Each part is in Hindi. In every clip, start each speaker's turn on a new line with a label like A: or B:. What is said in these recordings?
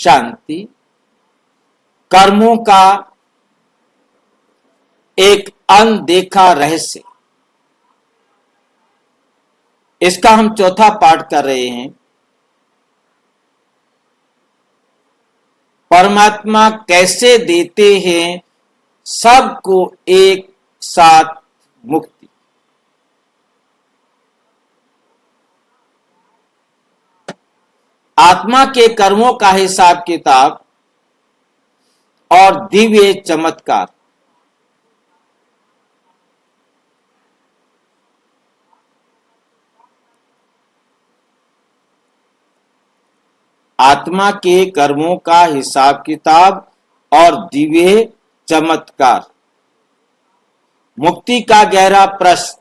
A: शांति, कर्मों का एक अनदेखा रहस्य, इसका हम चौथा पाठ कर रहे हैं। परमात्मा कैसे देते हैं सबको एक साथ मुक्ति। आत्मा के कर्मों का हिसाब किताब और दिव्य चमत्कार। आत्मा के कर्मों का हिसाब किताब और दिव्य चमत्कार। मुक्ति का गहरा प्रश्न।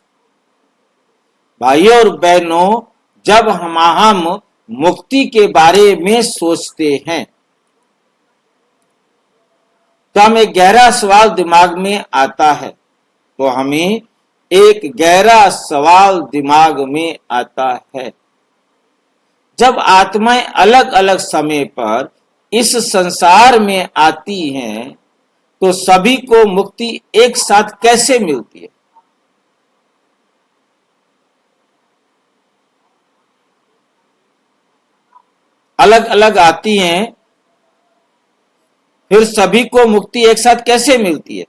A: भाइयों और बहनों, जब हम मुक्ति के बारे में सोचते हैं तो हमें गहरा सवाल दिमाग में आता है। जब आत्माएं अलग अलग समय पर इस संसार में आती हैं तो सभी को मुक्ति एक साथ कैसे मिलती है? अलग अलग आती हैं, फिर सभी को मुक्ति एक साथ कैसे मिलती है?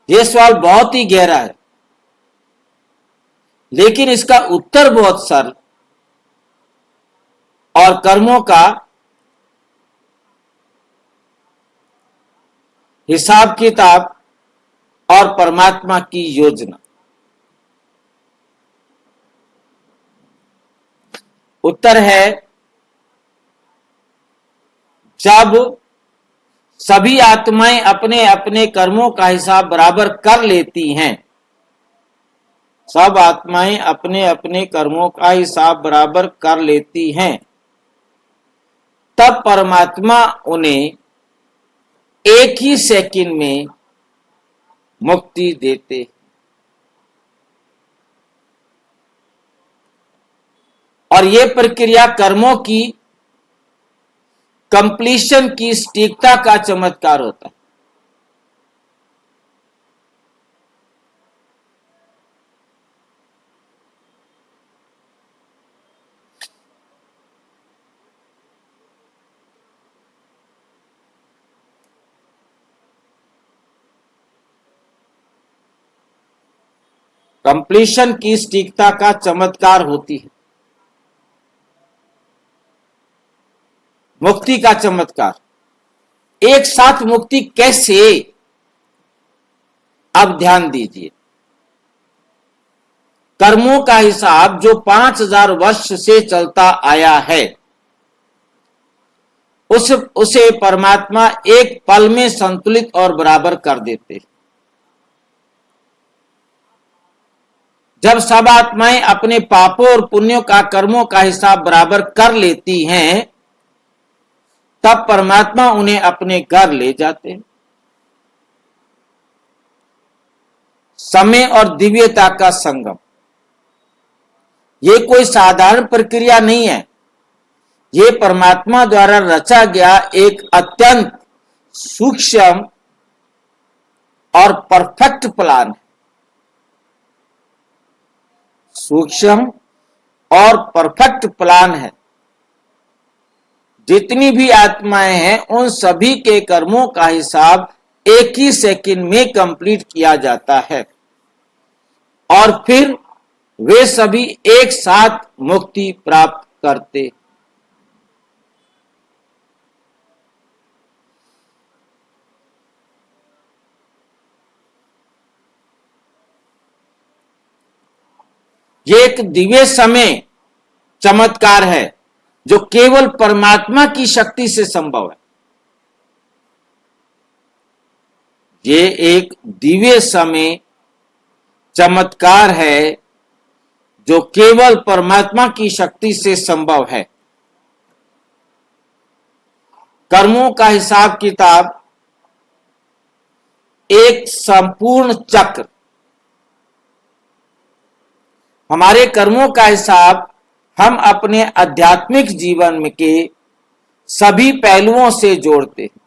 A: यह सवाल बहुत ही गहरा है, लेकिन इसका उत्तर बहुत सरल और कर्मों का हिसाब किताब और परमात्मा की योजना। उत्तर है, जब सभी आत्माएं अपने अपने कर्मों का हिसाब बराबर कर लेती हैं, सब आत्माएं अपने अपने कर्मों का हिसाब बराबर कर लेती हैं, तब परमात्मा उन्हें एक ही सेकंड में मुक्ति देते। और यह प्रक्रिया कर्मों की कंप्लीशन की सटीकता का चमत्कार होता है। कंप्लीशन की सटीकता का चमत्कार होती है। मुक्ति का चमत्कार। एक साथ मुक्ति कैसे? अब ध्यान दीजिए, कर्मों का हिसाब जो 5000 वर्ष से चलता आया है, उसे परमात्मा एक पल में संतुलित और बराबर कर देते। जब सब आत्माएं अपने पापों और पुण्यों का कर्मों का हिसाब बराबर कर लेती हैं, तब परमात्मा उन्हें अपने घर ले जाते हैं। समय और दिव्यता का संगम। यह कोई साधारण प्रक्रिया नहीं है, यह परमात्मा द्वारा रचा गया एक अत्यंत सूक्ष्म और परफेक्ट प्लान है। सूक्ष्म और परफेक्ट प्लान है। जितनी भी आत्माएं हैं, उन सभी के कर्मों का हिसाब एक ही सेकंड में कंप्लीट किया जाता है और फिर वे सभी एक साथ मुक्ति प्राप्त करते। ये एक दिव्य समय चमत्कार है जो केवल परमात्मा की शक्ति से संभव है। ये एक दिव्य समय चमत्कार है जो केवल परमात्मा की शक्ति से संभव है। कर्मों का हिसाब किताब एक संपूर्ण चक्र। हमारे कर्मों का हिसाब हम अपने आध्यात्मिक जीवन में के सभी पहलुओं से जोड़ते हैं।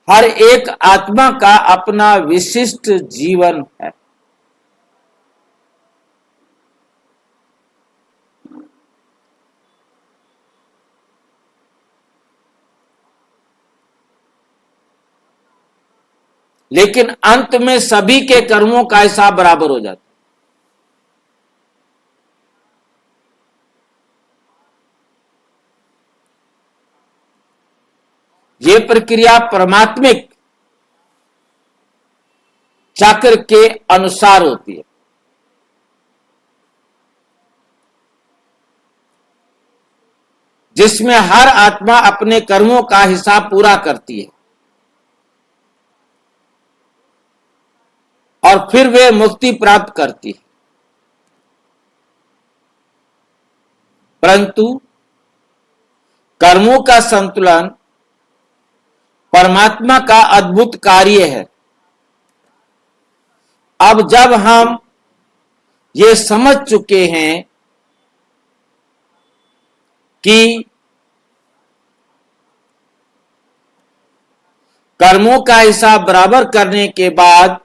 A: हर एक आत्मा का अपना विशिष्ट जीवन है। लेकिन अंत में सभी के कर्मों का हिसाब बराबर हो जाता है। यह प्रक्रिया परमात्मिक चक्र के अनुसार होती है, जिसमें हर आत्मा अपने कर्मों का हिसाब पूरा करती है और फिर वे मुक्ति प्राप्त करती है। परंतु कर्मों का संतुलन परमात्मा का अद्भुत कार्य है। अब जब हम ये समझ चुके हैं कि कर्मों का हिसाब बराबर करने के बाद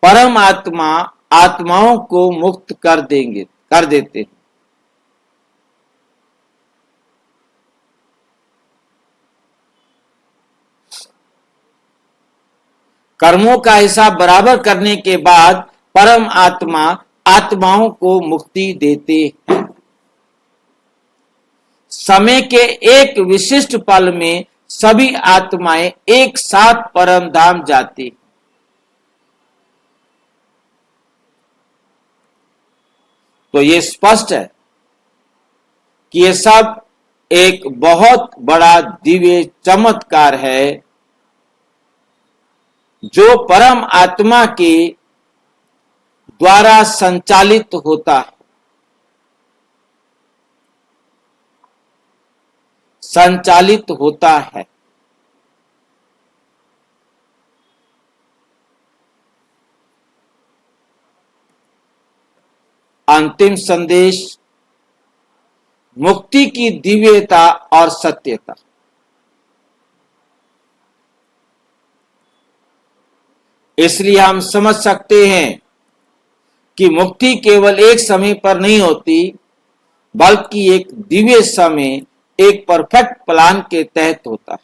A: परम आत्मा आत्माओं को मुक्त कर देते हैं। कर्मों का हिसाब बराबर करने के बाद परम आत्मा आत्माओं को मुक्ति देते हैं। समय के एक विशिष्ट पल में सभी आत्माएं एक साथ परम धाम जाती। तो ये स्पष्ट है कि ये सब एक बहुत बड़ा दिव्य चमत्कार है जो परम आत्मा के द्वारा संचालित होता है। अंतिम संदेश मुक्ति की दिव्यता और सत्यता। इसलिए हम समझ सकते हैं कि मुक्ति केवल एक समय पर नहीं होती, बल्कि एक दिव्य समय एक परफेक्ट प्लान के तहत होता है।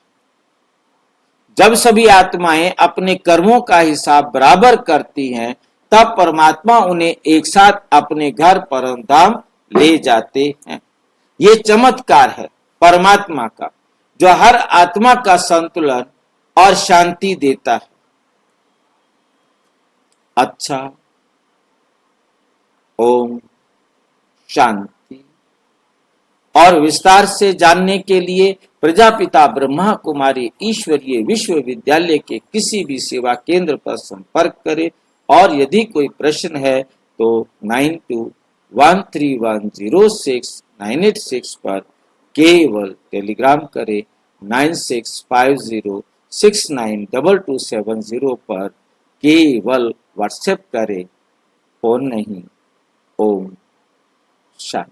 A: जब सभी आत्माएं अपने कर्मों का हिसाब बराबर करती हैं, तब परमात्मा उन्हें एक साथ अपने घर परम धाम ले जाते हैं। ये चमत्कार है परमात्मा का, जो हर आत्मा का संतुलन और शांति देता है। अच्छा, ओम शांति। और विस्तार से जानने के लिए प्रजापिता ब्रह्मा कुमारी ईश्वरीय विश्वविद्यालय के किसी भी सेवा केंद्र पर संपर्क करें, और यदि कोई प्रश्न है तो 9213106986 पर केवल टेलीग्राम करें। 9650692270 पर केवल व्हाट्सएप करें, फोन नहीं। ओम शांति।